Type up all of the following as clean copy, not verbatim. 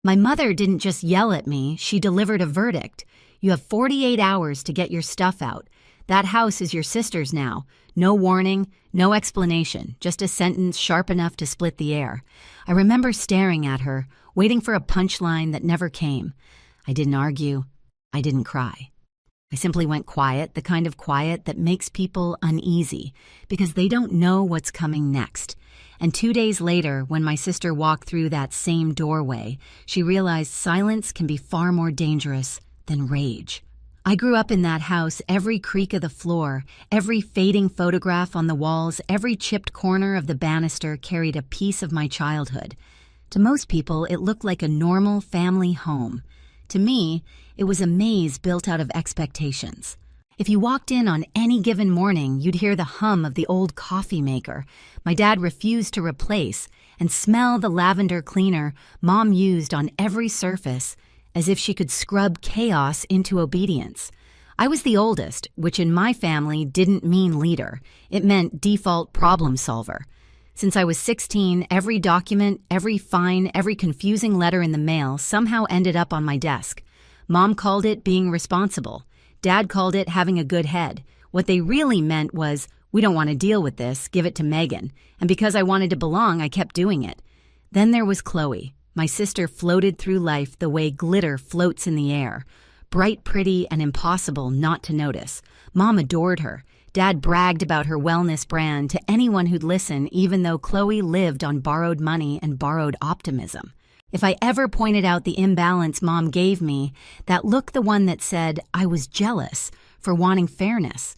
My mother didn't just yell at me, she delivered a verdict. You have 48 hours to get your stuff out. That house is your sister's now. No warning, no explanation, just a sentence sharp enough to split the air. I remember staring at her, waiting for a punchline that never came. I didn't argue. I didn't cry. I simply went quiet, the kind of quiet that makes people uneasy, because they don't know what's coming next. And 2 days later, when my sister walked through that same doorway, she realized silence can be far more dangerous than rage. I grew up in that house, every creak of the floor, every fading photograph on the walls, every chipped corner of the banister carried a piece of my childhood. To most people, it looked like a normal family home. To me, it was a maze built out of expectations. If you walked in on any given morning, you'd hear the hum of the old coffee maker my dad refused to replace and smell the lavender cleaner Mom used on every surface, as if she could scrub chaos into obedience. I was the oldest, which in my family didn't mean leader. It meant default problem solver. Since I was 16, every document, every fine, every confusing letter in the mail somehow ended up on my desk. Mom called it being responsible. Dad called it having a good head. What they really meant was, we don't want to deal with this, give it to Megan. And because I wanted to belong, I kept doing it. Then there was Chloe. My sister floated through life the way glitter floats in the air. Bright, pretty, and impossible not to notice. Mom adored her. Dad bragged about her wellness brand to anyone who'd listen, even though Chloe lived on borrowed money and borrowed optimism. If I ever pointed out the imbalance Mom gave me, that looked the one that said I was jealous for wanting fairness.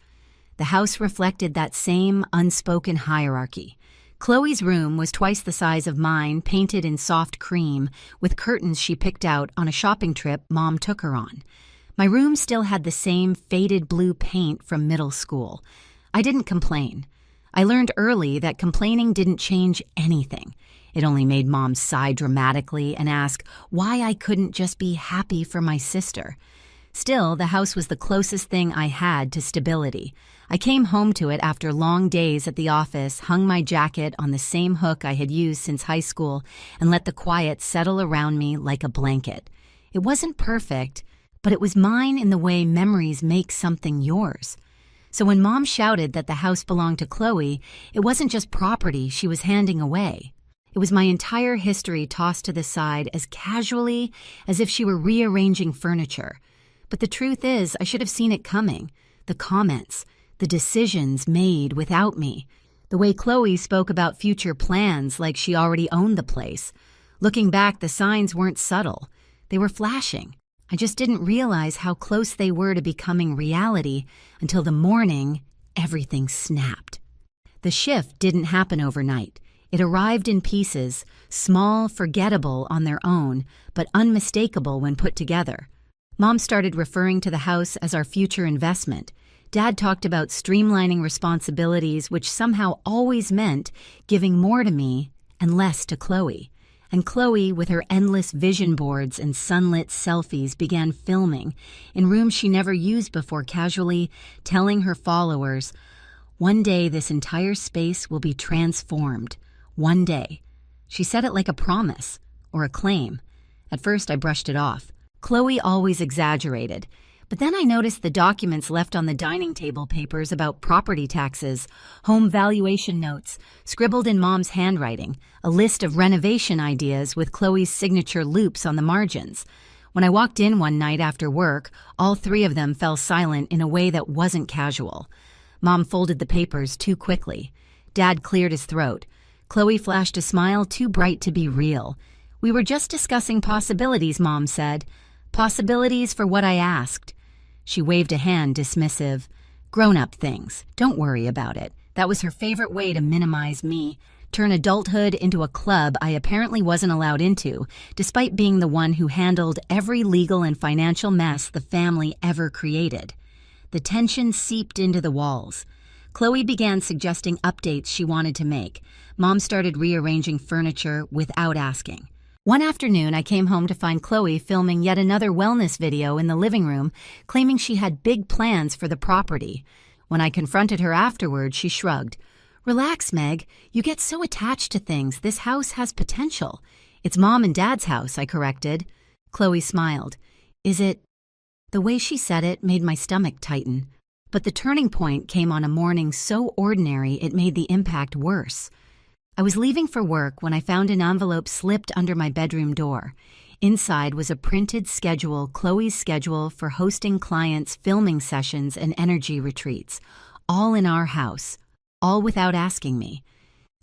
The house reflected that same unspoken hierarchy. Chloe's room was twice the size of mine, painted in soft cream, with curtains she picked out on a shopping trip Mom took her on. My room still had the same faded blue paint from middle school. I didn't complain. I learned early that complaining didn't change anything. It only made Mom sigh dramatically and ask why I couldn't just be happy for my sister. Still, the house was the closest thing I had to stability. I came home to it after long days at the office, hung my jacket on the same hook I had used since high school, and let the quiet settle around me like a blanket. It wasn't perfect, but it was mine in the way memories make something yours. So when Mom shouted that the house belonged to Chloe, it wasn't just property she was handing away. It was my entire history tossed to the side as casually as if she were rearranging furniture. But the truth is, I should have seen it coming. The comments, the decisions made without me, the way Chloe spoke about future plans like she already owned the place. Looking back, the signs weren't subtle. They were flashing. I just didn't realize how close they were to becoming reality until the morning everything snapped. The shift didn't happen overnight. It arrived in pieces, small, forgettable on their own, but unmistakable when put together. Mom started referring to the house as our future investment. Dad talked about streamlining responsibilities, which somehow always meant giving more to me and less to Chloe. And Chloe, with her endless vision boards and sunlit selfies, began filming in rooms she never used before, casually telling her followers, "One day this entire space will be transformed. One day." She said it like a promise or a claim. At first, I brushed it off. Chloe always exaggerated. But then I noticed the documents left on the dining table papers about property taxes, home valuation notes, scribbled in Mom's handwriting, a list of renovation ideas with Chloe's signature loops on the margins. When I walked in one night after work, all three of them fell silent in a way that wasn't casual. Mom folded the papers too quickly. Dad cleared his throat. Chloe flashed a smile too bright to be real. "We were just discussing possibilities," Mom said. "Possibilities for what I asked." She waved a hand, dismissive. "Grown-up things. Don't worry about it." That was her favorite way to minimize me, turn adulthood into a club I apparently wasn't allowed into, despite being the one who handled every legal and financial mess the family ever created. The tension seeped into the walls. Chloe began suggesting updates she wanted to make. Mom started rearranging furniture without asking. One afternoon, I came home to find Chloe filming yet another wellness video in the living room, claiming she had big plans for the property. When I confronted her afterward, she shrugged. "Relax, Meg. You get so attached to things. This house has potential. It's Mom and Dad's house, I corrected. Chloe smiled. Is it? The way she said it made my stomach tighten. But the turning point came on a morning so ordinary it made the impact worse. I was leaving for work when I found an envelope slipped under my bedroom door. Inside was a printed schedule, Chloe's schedule for hosting clients' filming sessions and energy retreats, all in our house, all without asking me.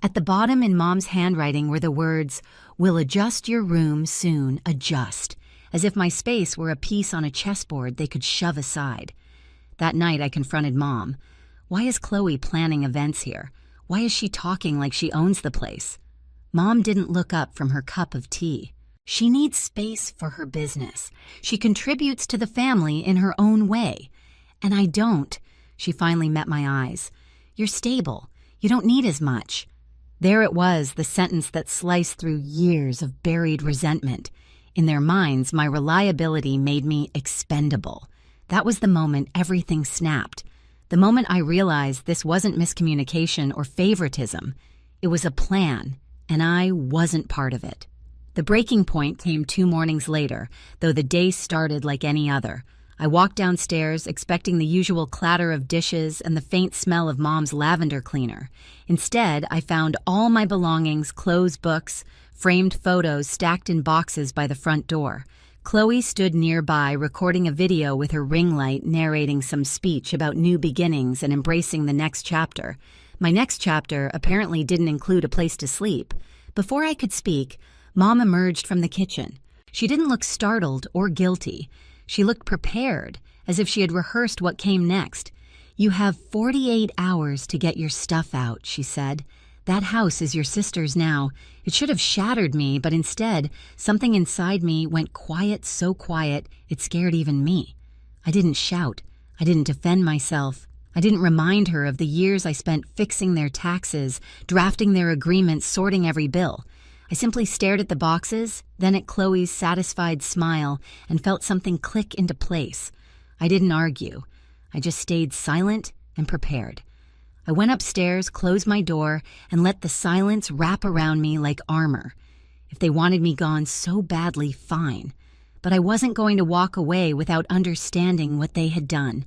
At the bottom in Mom's handwriting were the words, "We'll adjust your room soon, adjust," as if my space were a piece on a chessboard they could shove aside. That night I confronted Mom. Why is Chloe planning events here? Why is she talking like she owns the place? Mom didn't look up from her cup of tea. She needs space for her business. She contributes to the family in her own way. And I don't. She finally met my eyes. You're stable. You don't need as much. There it was, the sentence that sliced through years of buried resentment. In their minds, my reliability made me expendable. That was the moment everything snapped. The moment I realized this wasn't miscommunication or favoritism. It was a plan, and I wasn't part of it. The breaking point came 2 mornings later, though the day started like any other. I walked downstairs, expecting the usual clatter of dishes and the faint smell of Mom's lavender cleaner. Instead, I found all my belongings, clothes, books, framed photos stacked in boxes by the front door. Chloe stood nearby, recording a video with her ring light, narrating some speech about new beginnings and embracing the next chapter. My next chapter apparently didn't include a place to sleep. Before I could speak, Mom emerged from the kitchen. She didn't look startled or guilty. She looked prepared, as if she had rehearsed what came next. "You have 48 hours to get your stuff out," she said. "That house is your sister's now." It should have shattered me, but instead, something inside me went quiet, so quiet, it scared even me. I didn't shout. I didn't defend myself. I didn't remind her of the years I spent fixing their taxes, drafting their agreements, sorting every bill. I simply stared at the boxes, then at Chloe's satisfied smile, and felt something click into place. I didn't argue. I just stayed silent and prepared. I went upstairs, closed my door, and let the silence wrap around me like armor. If they wanted me gone so badly, fine. But I wasn't going to walk away without understanding what they had done.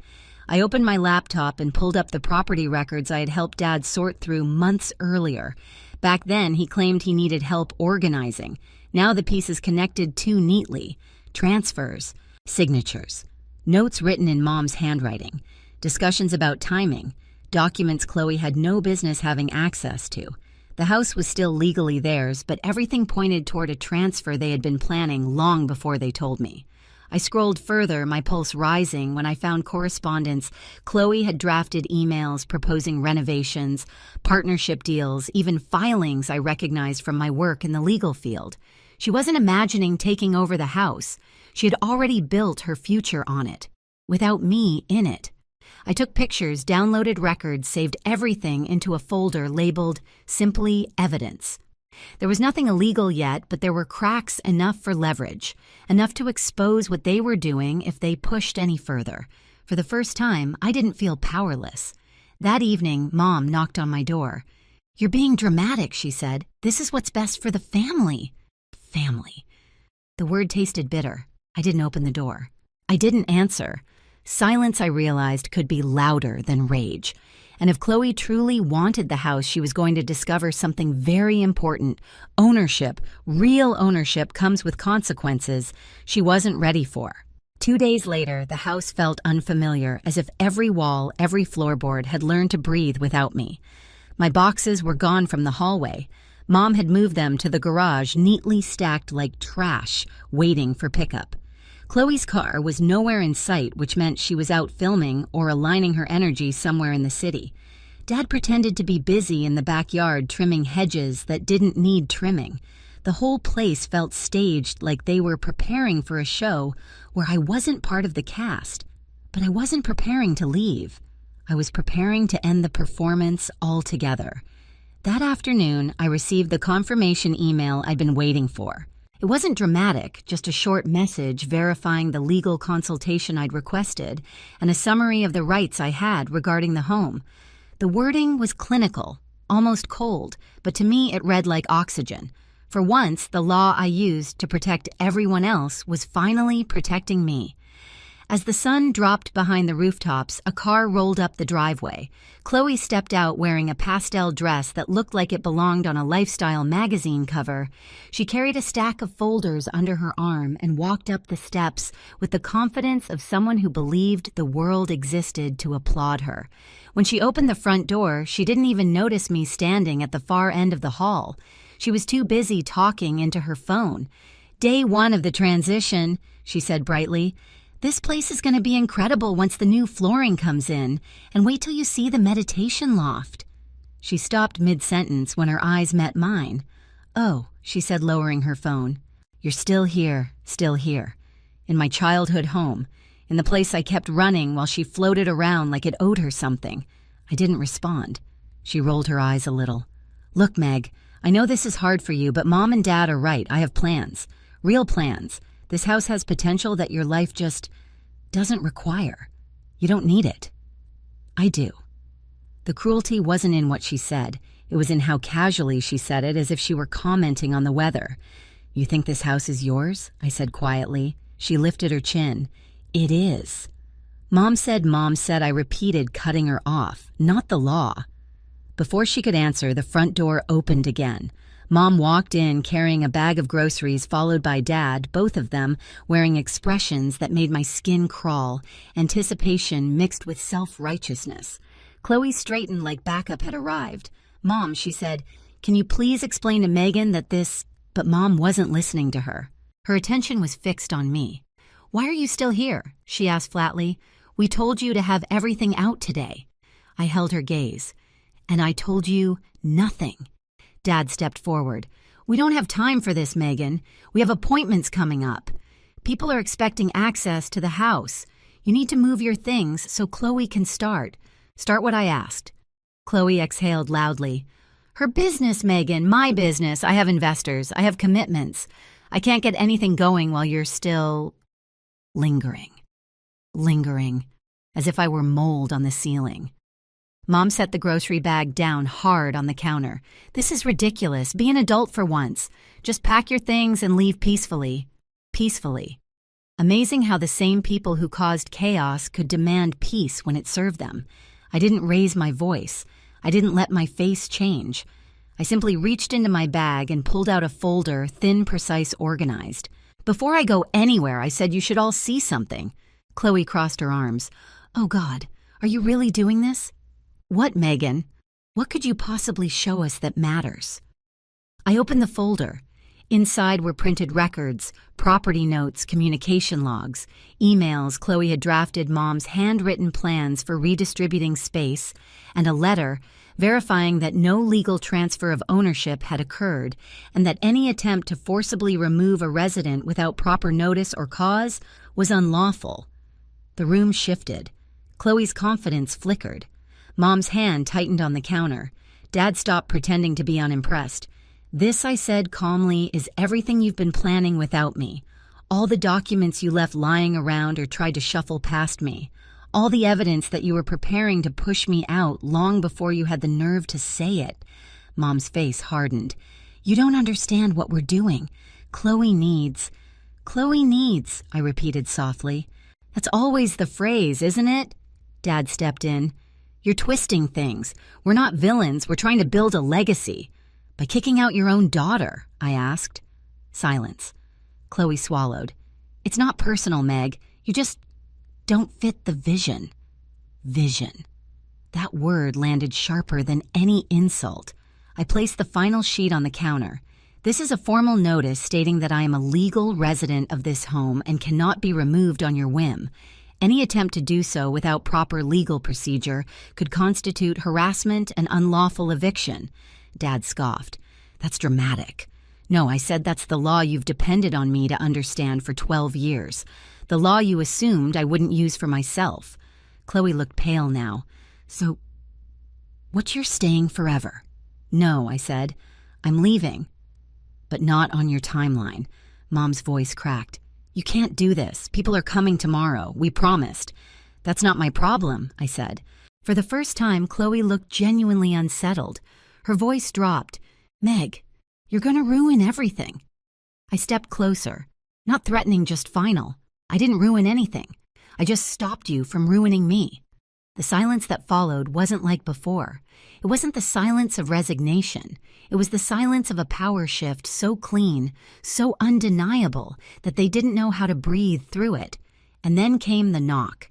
I opened my laptop and pulled up the property records I had helped Dad sort through months earlier. Back then, he claimed he needed help organizing. Now the pieces connected too neatly. Transfers, signatures, notes written in Mom's handwriting, discussions about timing, documents Chloe had no business having access to. The house was still legally theirs, but everything pointed toward a transfer they had been planning long before they told me. I scrolled further, my pulse rising, when I found correspondence. Chloe had drafted emails proposing renovations, partnership deals, even filings I recognized from my work in the legal field. She wasn't imagining taking over the house. She had already built her future on it, without me in it. I took pictures, downloaded records, saved everything into a folder labeled simply Evidence. There was nothing illegal yet, but there were cracks enough for leverage, enough to expose what they were doing if they pushed any further. For the first time, I didn't feel powerless. That evening, Mom knocked on my door. "You're being dramatic," she said. "This is what's best for the family." Family. The word tasted bitter. I didn't open the door. I didn't answer. Silence, I realized, could be louder than rage. And if Chloe truly wanted the house, she was going to discover something very important. Ownership, real ownership, comes with consequences she wasn't ready for. 2 days later, the house felt unfamiliar, as if every wall, every floorboard had learned to breathe without me. My boxes were gone from the hallway. Mom had moved them to the garage, neatly stacked like trash, waiting for pickup. Chloe's car was nowhere in sight, which meant she was out filming or aligning her energy somewhere in the city. Dad pretended to be busy in the backyard trimming hedges that didn't need trimming. The whole place felt staged, like they were preparing for a show where I wasn't part of the cast. But I wasn't preparing to leave. I was preparing to end the performance altogether. That afternoon, I received the confirmation email I'd been waiting for. It wasn't dramatic, just a short message verifying the legal consultation I'd requested and a summary of the rights I had regarding the home. The wording was clinical, almost cold, but to me it read like oxygen. For once, the law I used to protect everyone else was finally protecting me. As the sun dropped behind the rooftops, a car rolled up the driveway. Chloe stepped out wearing a pastel dress that looked like it belonged on a lifestyle magazine cover. She carried a stack of folders under her arm and walked up the steps with the confidence of someone who believed the world existed to applaud her. When she opened the front door, she didn't even notice me standing at the far end of the hall. She was too busy talking into her phone. "Day one of the transition," she said brightly. "This place is going to be incredible once the new flooring comes in, and wait till you see the meditation loft." She stopped mid-sentence when her eyes met mine. "Oh," she said, lowering her phone. "You're still here, in my childhood home, in the place I kept running while she floated around like it owed her something." I didn't respond. She rolled her eyes a little. "Look, Meg, I know this is hard for you, but Mom and Dad are right. I have plans. Real plans. This house has potential that your life just doesn't require. You don't need it. I do." The cruelty wasn't in what she said. It was in how casually she said it, as if she were commenting on the weather. "You think this house is yours?" I said quietly. She lifted her chin. "It is." Mom said, I repeated, cutting her off. "Not the law." Before she could answer, the front door opened again. Mom walked in carrying a bag of groceries, followed by Dad, both of them wearing expressions that made my skin crawl, anticipation mixed with self-righteousness. Chloe straightened like backup had arrived. "Mom," she said, "can you please explain to Megan that this—" But Mom wasn't listening to her. Her attention was fixed on me. "Why are you still here?" she asked flatly. "We told you to have everything out today." I held her gaze. "And I told you nothing." Dad stepped forward. "We don't have time for this, Megan. We have appointments coming up. People are expecting access to the house. You need to move your things so Chloe can start. Start what I asked." Chloe exhaled loudly. "Her business, Megan, my business. I have investors. I have commitments. I can't get anything going while you're still lingering, as if I were mold on the ceiling." Mom set the grocery bag down hard on the counter. "This is ridiculous. Be an adult for once. Just pack your things and leave peacefully." Peacefully. Amazing how the same people who caused chaos could demand peace when it served them. I didn't raise my voice. I didn't let my face change. I simply reached into my bag and pulled out a folder, thin, precise, organized. "Before I go anywhere, I said you should all see something." Chloe crossed her arms. "Oh God, are you really doing this?" "What, Megan? What could you possibly show us that matters?" I opened the folder. Inside were printed records, property notes, communication logs, emails Chloe had drafted, Mom's handwritten plans for redistributing space, and a letter verifying that no legal transfer of ownership had occurred and that any attempt to forcibly remove a resident without proper notice or cause was unlawful. The room shifted. Chloe's confidence flickered. Mom's hand tightened on the counter. Dad stopped pretending to be unimpressed. "This," I said calmly, "is everything you've been planning without me. All the documents you left lying around or tried to shuffle past me. All the evidence that you were preparing to push me out long before you had the nerve to say it." Mom's face hardened. "You don't understand what we're doing. Chloe needs, I repeated softly. "That's always the phrase, isn't it?" Dad stepped in. "You're twisting things. We're not villains. We're trying to build a legacy." "By kicking out your own daughter?" I asked. Silence. Chloe swallowed. "It's not personal, Meg. You just don't fit the vision." Vision. That word landed sharper than any insult. I placed the final sheet on the counter. "This is a formal notice stating that I am a legal resident of this home and cannot be removed on your whim. Any attempt to do so without proper legal procedure could constitute harassment and unlawful eviction." Dad scoffed. "That's dramatic." "No," I said, "that's the law you've depended on me to understand for 12 years. The law you assumed I wouldn't use for myself." Chloe looked pale now. "So, what, you're staying forever?" "No," I said. "I'm leaving." "But not on your timeline." Mom's voice cracked. "You can't do this. People are coming tomorrow. We promised." "That's not my problem," I said. For the first time, Chloe looked genuinely unsettled. Her voice dropped. "Meg, You're going to ruin everything." I stepped closer, not threatening, just final. "I didn't ruin anything. I just stopped you from ruining me." The silence that followed wasn't like before. It wasn't the silence of resignation. It was the silence of a power shift so clean, so undeniable, that they didn't know how to breathe through it. And then came the knock.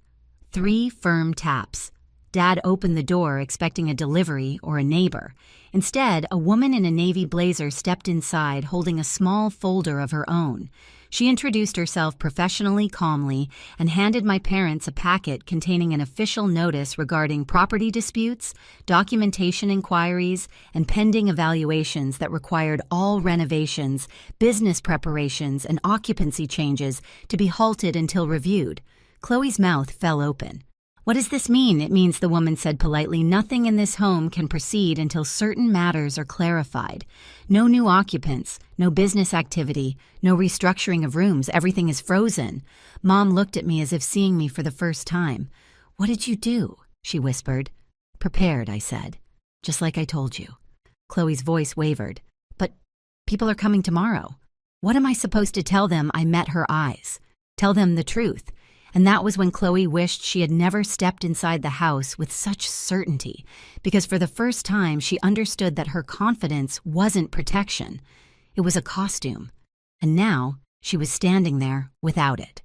3 firm taps. Dad opened the door expecting a delivery or a neighbor. Instead, a woman in a navy blazer stepped inside holding a small folder of her own. She introduced herself professionally, calmly, and handed my parents a packet containing an official notice regarding property disputes, documentation inquiries, and pending evaluations that required all renovations, business preparations, and occupancy changes to be halted until reviewed. Chloe's mouth fell open. "What does this mean?" "It means," the woman said politely, "nothing in this home can proceed until certain matters are clarified. No new occupants, no business activity, no restructuring of rooms. Everything is frozen." Mom looked at me as if seeing me for the first time. "What did you do?" she whispered. "Prepared," I said. "Just like I told you." Chloe's voice wavered. "But people are coming tomorrow." What am I supposed to tell them? I met her eyes. Tell them the truth. And that was when Chloe wished she had never stepped inside the house with such certainty, because for the first time she understood that her confidence wasn't protection. It was a costume. And now she was standing there without it.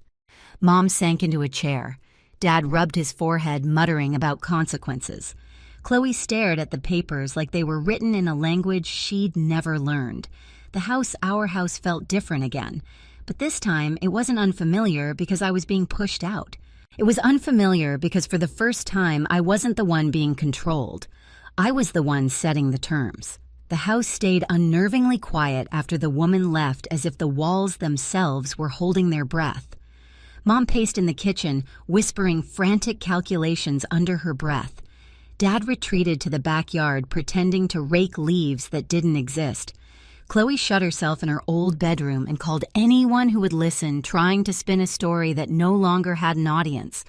Mom sank into a chair. Dad rubbed his forehead, muttering about consequences. Chloe stared at the papers like they were written in a language she'd never learned. Our house felt different again. But this time, it wasn't unfamiliar because I was being pushed out. It was unfamiliar because for the first time, I wasn't the one being controlled. I was the one setting the terms. The house stayed unnervingly quiet after the woman left, as if the walls themselves were holding their breath. Mom paced in the kitchen, whispering frantic calculations under her breath. Dad retreated to the backyard, pretending to rake leaves that didn't exist. Chloe shut herself in her old bedroom and called anyone who would listen, trying to spin a story that no longer had an audience.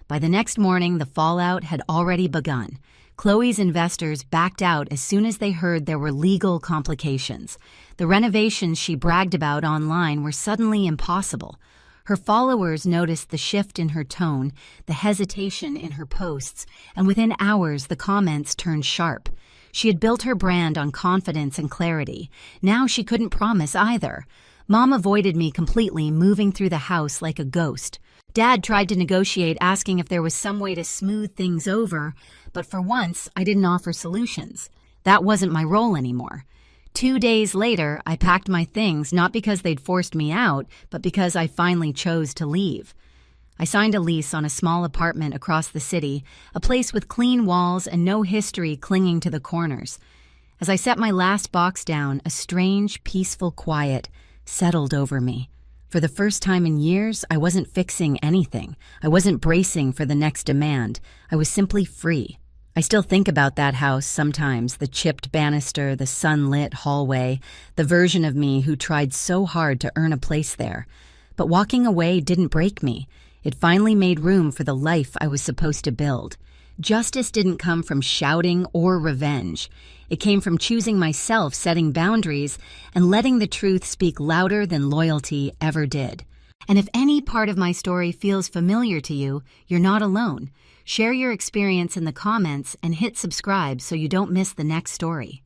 By the next morning, the fallout had already begun. Chloe's investors backed out as soon as they heard there were legal complications. The renovations she bragged about online were suddenly impossible. Her followers noticed the shift in her tone, the hesitation in her posts, and within hours the comments turned sharp. She had built her brand on confidence and clarity. Now she couldn't promise either. Mom avoided me completely, moving through the house like a ghost. Dad tried to negotiate, asking if there was some way to smooth things over, but for once, I didn't offer solutions. That wasn't my role anymore. 2 days later, I packed my things, not because they'd forced me out, but because I finally chose to leave. I signed a lease on a small apartment across the city, a place with clean walls and no history clinging to the corners. As I set my last box down, a strange, peaceful quiet settled over me. For the first time in years, I wasn't fixing anything. I wasn't bracing for the next demand. I was simply free. I still think about that house sometimes, the chipped banister, the sunlit hallway, the version of me who tried so hard to earn a place there. But walking away didn't break me. It finally made room for the life I was supposed to build. Justice didn't come from shouting or revenge. It came from choosing myself, setting boundaries, and letting the truth speak louder than loyalty ever did. And if any part of my story feels familiar to you, you're not alone. Share your experience in the comments and hit subscribe so you don't miss the next story.